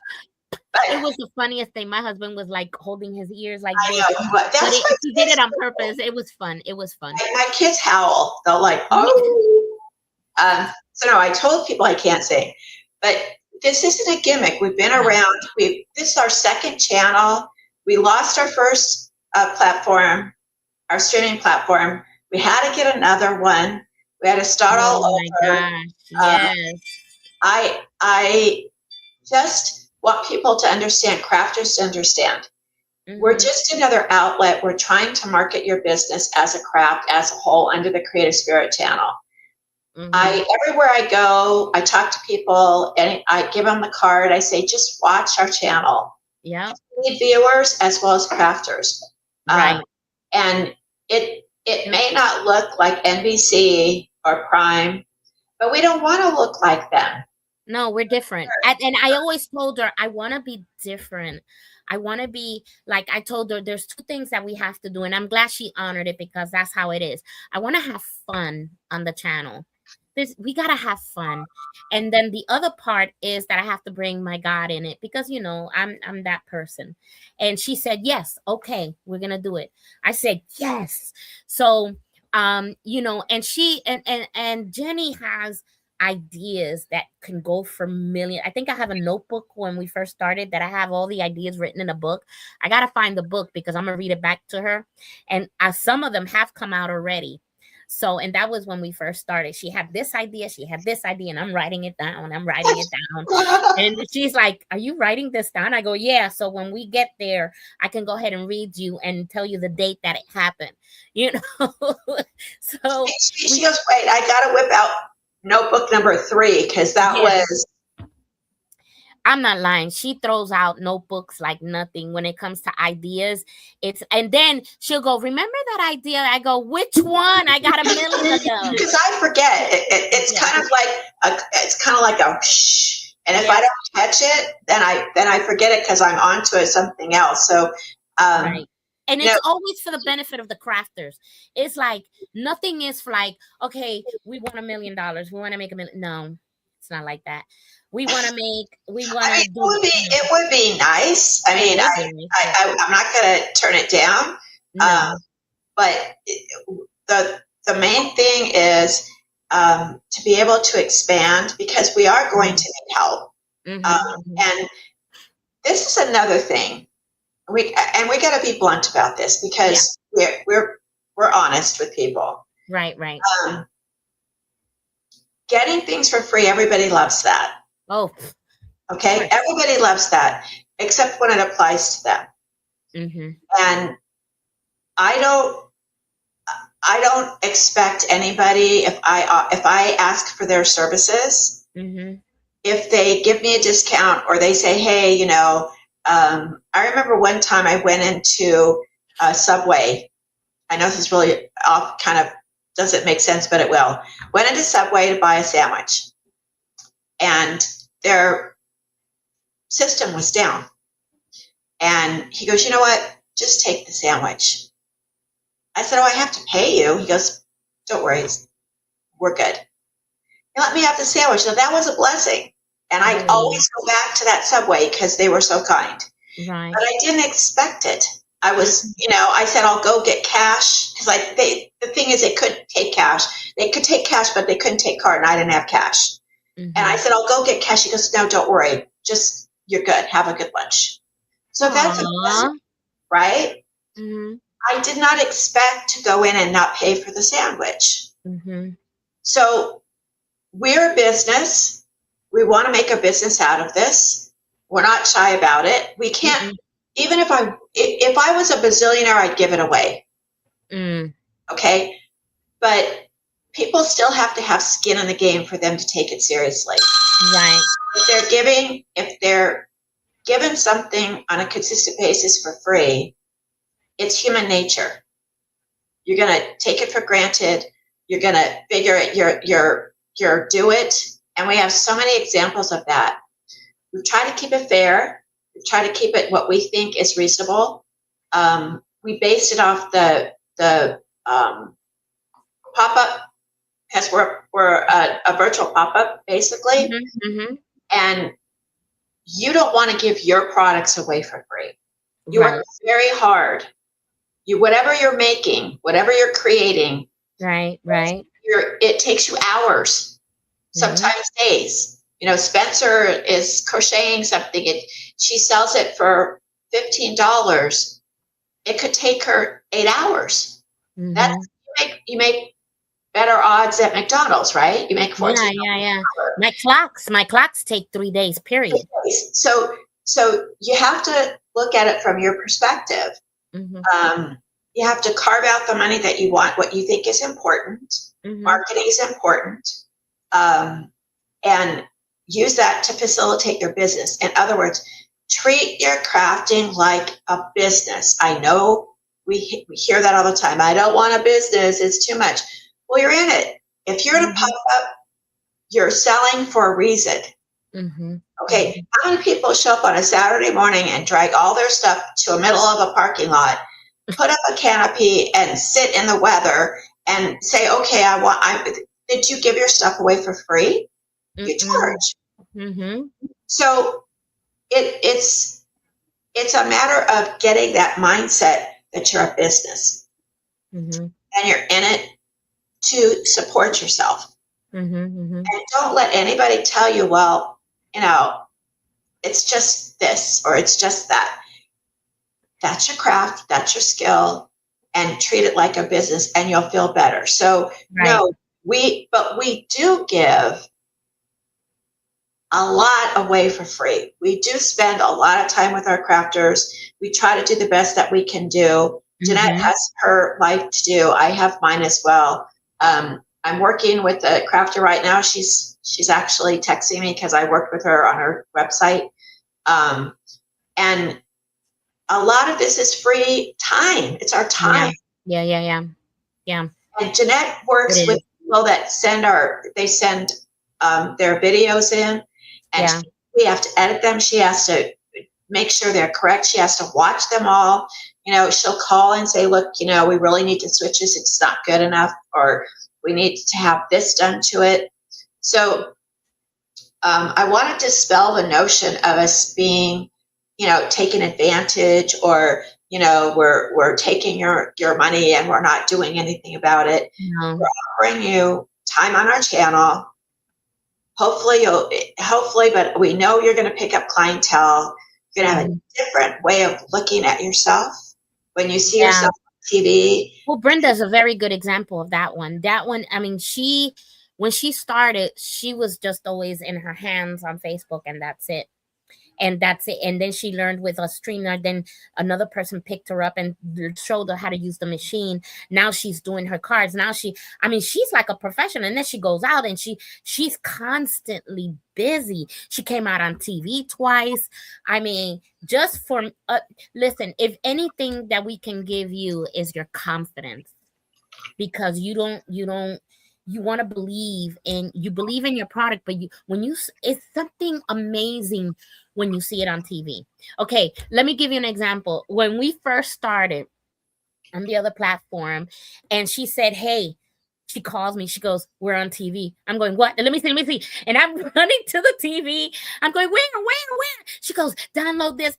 It was the funniest thing. My husband was like holding his ears like this. But he did it on purpose. It was fun. My kids howl. They're like, oh. So no, I told people I can't sing, but this isn't a gimmick. We've been around. This is our second channel. We lost our first platform, our streaming platform. We had to get another one. We had to start all over. My gosh, yes. I just want people to understand, crafters to understand. We're just another outlet. We're trying to market your business as a craft, as a whole, under the Creative Spirit channel. Everywhere I go, I talk to people, and I give them the card. I say, just watch our channel. Yeah. We need viewers as well as crafters. Right. And it may not look like NBC or Prime, but we don't want to look like them. No, we're different. And I always told her, I want to be different. I want to be like, I told her there's two things that we have to do. And I'm glad she honored it, because that's how it is. I want to have fun on the channel. We got to have fun. And then the other part is that I have to bring my God in it, because, I'm that person. And she said, yes, okay, we're going to do it. I said, yes. So, and she, and Jenny has ideas that can go for millions. I think I have a notebook when we first started that I have all the ideas written in a book. I got to find the book because I'm going to read it back to her. And some of them have come out already. So, and that was when we first started. She had this idea, and I'm writing it down. And she's like, are you writing this down? I go, yeah. So when we get there, I can go ahead and read you and tell you the date that it happened, So she goes, wait, I got to whip out notebook number 3, because that was. I'm not lying. She throws out notebooks like nothing when it comes to ideas. And then she'll go, remember that idea? I go, which one? I got a million of them. Because I forget. It's kind of like a shh. And if I don't catch it, then I forget it because I'm onto it something else. So, right. And it's always for the benefit of the crafters. It's like nothing is for like, okay, we want $1 million. We want to make $1 million. No, it's not like that. We want to I mean, it would be nice. I mean, I'm not going to turn it down. No. But the main thing is to be able to expand, because we are going to need help. And this is another thing. We got to be blunt about this, because we're honest with people. Right. Getting things for free, everybody loves that. Oh. Okay, right. Everybody loves that, except when it applies to them. And I don't expect anybody, if I ask for their services, if they give me a discount or they say, hey, you know, I remember one time I went into Subway. I know this is really off, kind of doesn't make sense, but it will. Went into Subway to buy a sandwich, and their system was down. And he goes, you know what? Just take the sandwich. I said, oh, I have to pay you. He goes, don't worry, we're good. He let me have the sandwich. So that was a blessing. And I always go back to that Subway because they were so kind. Right. But I didn't expect it. I was, you know, I said, I'll go get cash. Because the thing is, they couldn't take cash. They could take cash, but they couldn't take card, and I didn't have cash. And I said, I'll go get cash. He goes, no, don't worry. Just, you're good. Have a good lunch. So that's a blessing, right? I did not expect to go in and not pay for the sandwich. So we're a business. We want to make a business out of this. We're not shy about it. We can't, even if I was a bazillionaire, I'd give it away. Okay. But people still have to have skin in the game for them to take it seriously. Right. If they're given something on a consistent basis for free, it's human nature. You're going to take it for granted. You're going to figure it, you're do it. And we have so many examples of that. We try to keep it fair. We try to keep it what we think is reasonable. We based it off the pop-up, because we're a virtual pop-up, basically. And you don't want to give your products away for free. You work very hard. Whatever you're making, whatever you're creating, it takes you hours, sometimes days. You know, Spencer is crocheting something, and she sells it for $15. It could take her 8 hours. You make better odds at McDonald's, right? You make 14. Yeah. My clocks take 3 days, period. So you have to look at it from your perspective. You have to carve out the money that you want, what you think is important. Marketing is important. And use that to facilitate your business. In other words, treat your crafting like a business. I know we hear that all the time. I don't want a business. It's too much. Well, you're in it. If you're in a pop-up, you're selling for a reason. Okay. How many people show up on a Saturday morning and drag all their stuff to the middle of a parking lot, put up a canopy and sit in the weather and say, okay, did you give your stuff away for free? You charge. So it's a matter of getting that mindset that you're a business and you're in it to support yourself. And don't let anybody tell you, well, you know, it's just this or it's just that. That's your craft, that's your skill, and treat it like a business and you'll feel better. So no, we do give a lot away for free. We do spend a lot of time with our crafters. We try to do the best that we can do. Jeanette has her life to do. I have mine as well. I'm working with a crafter right now. She's actually texting me because I worked with her on her website. And a lot of this is free time. It's our time. Yeah. And Jeanette works with people that send their videos in, and We have to edit them. She has to make sure they're correct. She has to watch them all. She'll call and say, look, we really need to switch this. It's not good enough, or we need to have this done to it. So I want to dispel the notion of us being, taken advantage, or, we're taking your money and we're not doing anything about it. No. We're offering you time on our channel. Hopefully, but we know you're going to pick up clientele. You're going to have a different way of looking at yourself when you see yourself on TV. Well, Brenda's a very good example of that one. I mean, when she started, she was just always in her hands on Facebook, and that's it. And then she learned with a StreamYard. Then another person picked her up and showed her how to use the machine. Now she's doing her cards. Now she's like a professional. And then she goes out and she's constantly busy. She came out on TV twice. I mean, just for listen, if anything that we can give you is your confidence, because you want to believe in your product, but it's something amazing when you see it on TV. Okay, let me give you an example. When we first started on the other platform, and she said, hey, she calls me, she goes, we're on TV. I'm going, what? Let me see. And I'm running to the TV. I'm going, where? She goes, download this.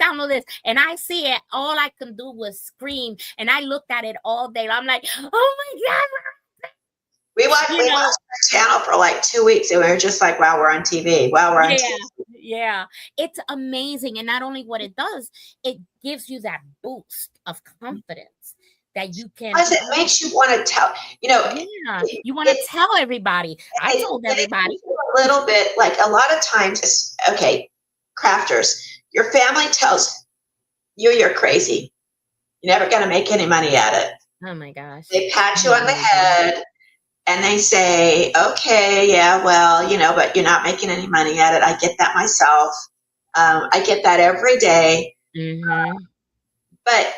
And I see it. All I can do was scream. And I looked at it all day. I'm like, oh my God. We watched the channel for like 2 weeks, and we were just like, wow, we're on TV. Wow, we're on TV. Yeah. It's amazing. And not only what it does, it gives you that boost of confidence that you can. Because it makes you want to tell, you want to tell everybody. I told everybody. A little bit, like a lot of times, okay, crafters, your family tells you you're crazy. You're never going to make any money at it. Oh my gosh. They pat you on the head. And they say, okay, yeah, well, but you're not making any money at it. I get that myself. I get that every day. Mm-hmm. But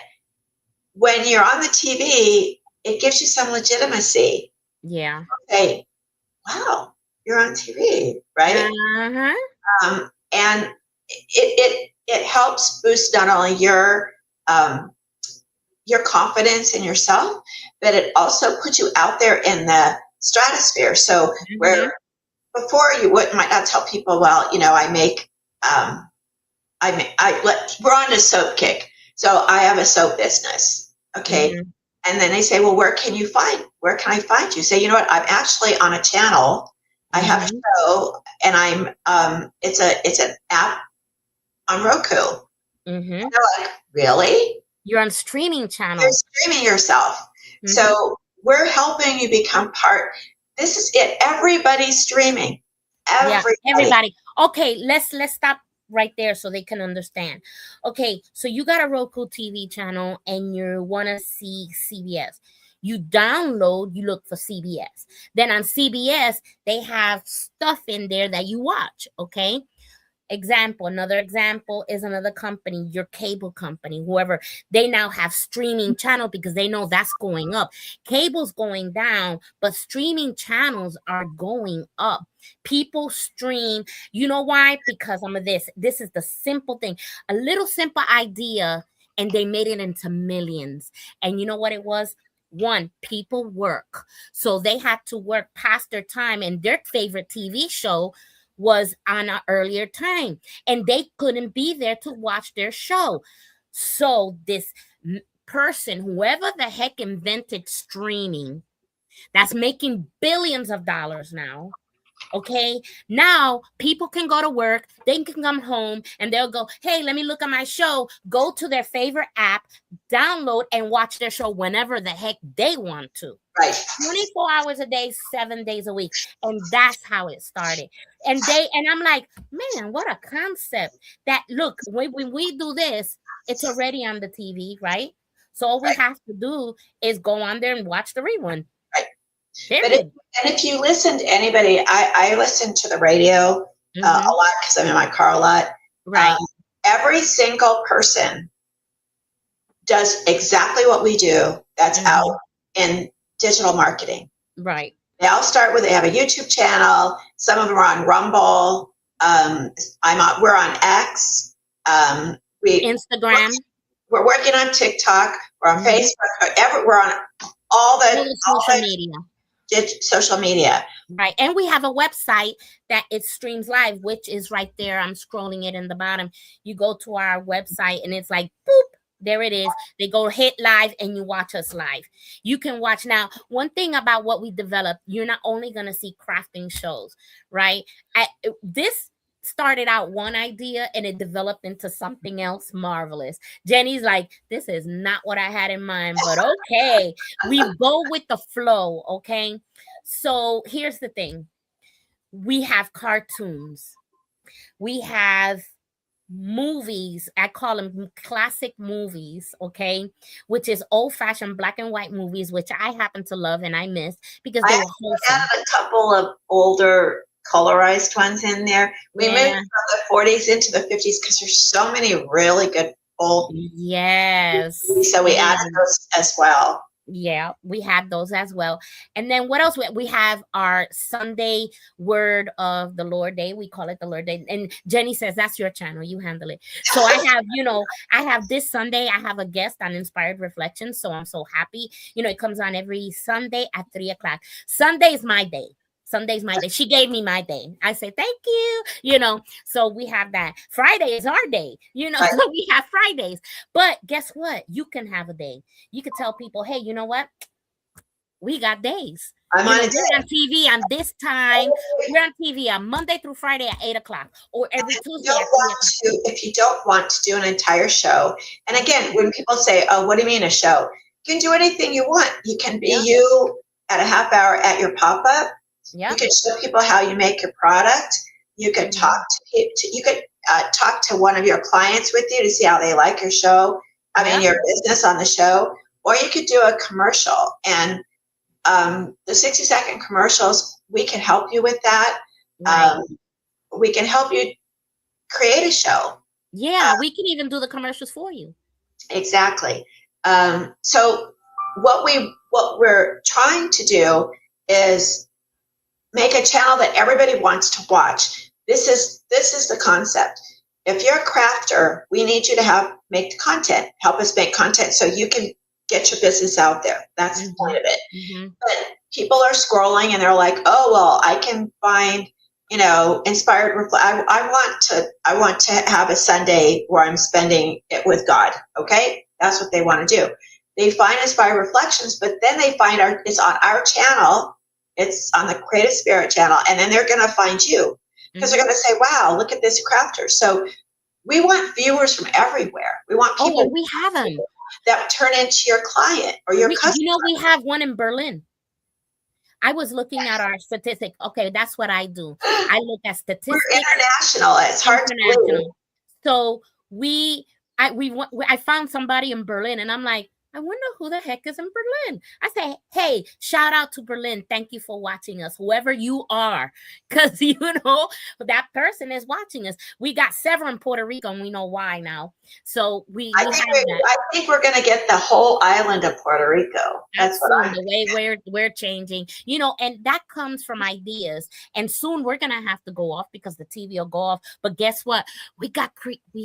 when you're on the TV, it gives you some legitimacy. Yeah. Okay, wow, you're on TV, right? Uh-huh. And it helps boost not only your confidence in yourself, but it also puts you out there in the stratosphere. So where before you might not tell people, well, we're on a soap kick. So I have a soap business. Okay. Mm-hmm. And then they say, well, where can I find you? Say, you know what? I'm actually on a channel. I have a show, and it's an app on Roku. Mm-hmm. And they're like, really? You're on streaming channel. You're streaming yourself. Mm-hmm. So we're helping you become part. This is it. Everybody's streaming. Everybody. Okay, let's stop right there so they can understand. Okay, so you got a Roku TV channel and you want to see CBS. You download, you look for CBS. Then on CBS, they have stuff in there that you watch, okay? Another example is another company, your cable company, whoever, they now have streaming channel because they know that's going up. Cable's going down, but streaming channels are going up. People stream. You know why? Because this is the simple thing, a little simple idea, and they made it into millions. And you know what it was? One, people work. So they had to work past their time, and their favorite TV show was on an earlier time, and they couldn't be there to watch their show. So this person, whoever the heck invented streaming, that's making billions of dollars now. Okay, now people can go to work, they can come home, and they'll go, hey, let me look at my show, go to their favorite app, download, and watch their show whenever the heck they want to. Right. 24 hours a day, 7 days a week. And that's how it started. And I'm like, man, what a concept. That, look, when we do this, it's already on the TV, right? So all we have to do is go on there and watch the rerun. But if you listen to anybody, I listen to the radio a lot because I'm in my car a lot. Right. Every single person does exactly what we do. That's out in digital marketing. Right. They all start with, they have a YouTube channel. Some of them are on Rumble. We're on X. Instagram. We're working on TikTok. We're on Facebook. We're on all the social media. Right. And we have a website that it streams live, which is right there. I'm scrolling it in the bottom. You go to our website and it's like, boop, there it is. They go hit live and you watch us live. You can watch. Now, one thing about what we developed, you're not only going to see crafting shows, right? This started out one idea and it developed into something else marvelous. Jenny's like, this is not what I had in mind, but okay. We go with the flow, okay? So here's the thing. We have cartoons. We have movies. I call them classic movies, okay? Which is old-fashioned black and white movies, which I happen to love and I miss because they were wholesome. I have a couple of older colorized ones in there. We moved from the 40s into the 50s because there's so many really good old movies, so we added those as well. Yeah, we have those as well. And then what else? We have our Sunday Word of the Lord Day. We call it the Lord Day. And Jenny says, that's your channel. You handle it. So I have, I have this Sunday, I have a guest on Inspired Reflections. So I'm so happy. It comes on every Sunday at 3:00. Sunday is my day. Sunday's my day. She gave me my day. I say, thank you, so we have that. Friday is our day, so we have Fridays. But guess what? You can have a day. You can tell people, hey, you know what? We got days. We're on TV on this time. We're on TV on Monday through Friday at 8:00 or every Tuesday. If you don't want to do an entire show, and again, when people say, oh, what do you mean a show? You can do anything you want. You can be you at a half hour at your pop-up. Yeah. You could show people how you make your product. You could talk talk to one of your clients with you to see how they like your show. Your business on the show, or you could do a commercial. And the 60-second commercials, we can help you with that. Right. We can help you create a show. Yeah, we can even do the commercials for you. Exactly. So what we're trying to do is make a channel that everybody wants to watch. This is the concept. If you're a crafter, we need you to make the content. Help us make content so you can get your business out there. That's the point of it. Mm-hmm. But people are scrolling and they're like, oh, well, I can find, inspired. I want to have a Sunday where I'm spending it with God. Okay. That's what they want to do. They find Inspired Reflections, but then they find it's on our channel. It's on the Creative Spirit channel. And then they're going to find you because they're going to say, wow, look at this crafter. So we want viewers from everywhere. We want people. We have them that turn into your client or your customer. We have one in Berlin. I was looking at our statistics. Okay, that's what I do. I look at statistics. We're international. It's hard to believe. So I found somebody in Berlin, and I'm like, I wonder who the heck is in Berlin. I say, hey, shout out to Berlin. Thank you for watching us, whoever you are, because, that person is watching us. We got several in Puerto Rico, and we know why now. So I think we're going to get the whole island of Puerto Rico. That's the way we're changing, and that comes from ideas. And soon we're going to have to go off because the TV will go off. But guess what? We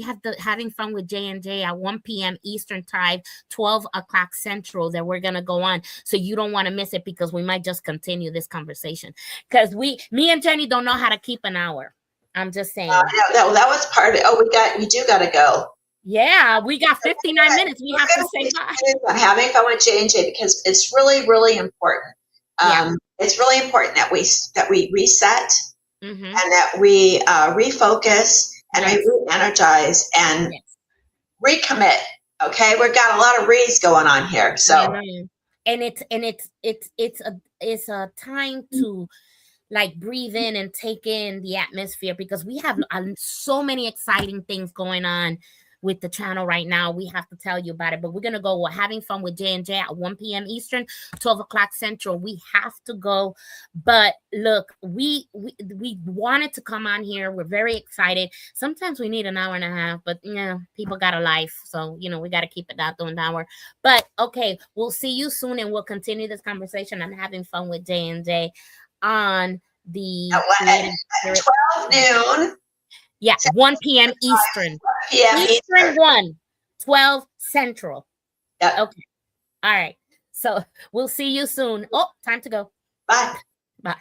have the Having Fun with J&J at 1 p.m. Eastern Time, 12:00 Central that we're going to go on. So you don't want to miss it because we might just continue this conversation because me and Jenny don't know how to keep an hour. I'm just saying. That was part of it. Oh, we do got to go. Yeah, we got 59 minutes. We have to say bye. Having Fun with J&J because it's really, really important. It's really important that we reset and that we refocus and re-energize and recommit. Okay, we've got a lot of re's going on here. So, and it's a time to like breathe in and take in the atmosphere because we have so many exciting things going on with the channel right now. We have to tell you about it, but we're gonna go. We're Having Fun with J&J at 1 p.m. Eastern, 12:00 Central. We have to go, but look, we wanted to come on here. We're very excited. Sometimes we need an hour and a half, but people got a life, so we got to keep it down to an hour. But okay, we'll see you soon, and we'll continue this conversation on Having Fun with J&J on the at 12 noon. Yeah, 1 p.m. Eastern. p.m. Eastern 1, 12 Central. Yep. Okay. All right. So we'll see you soon. Oh, time to go. Bye. Bye.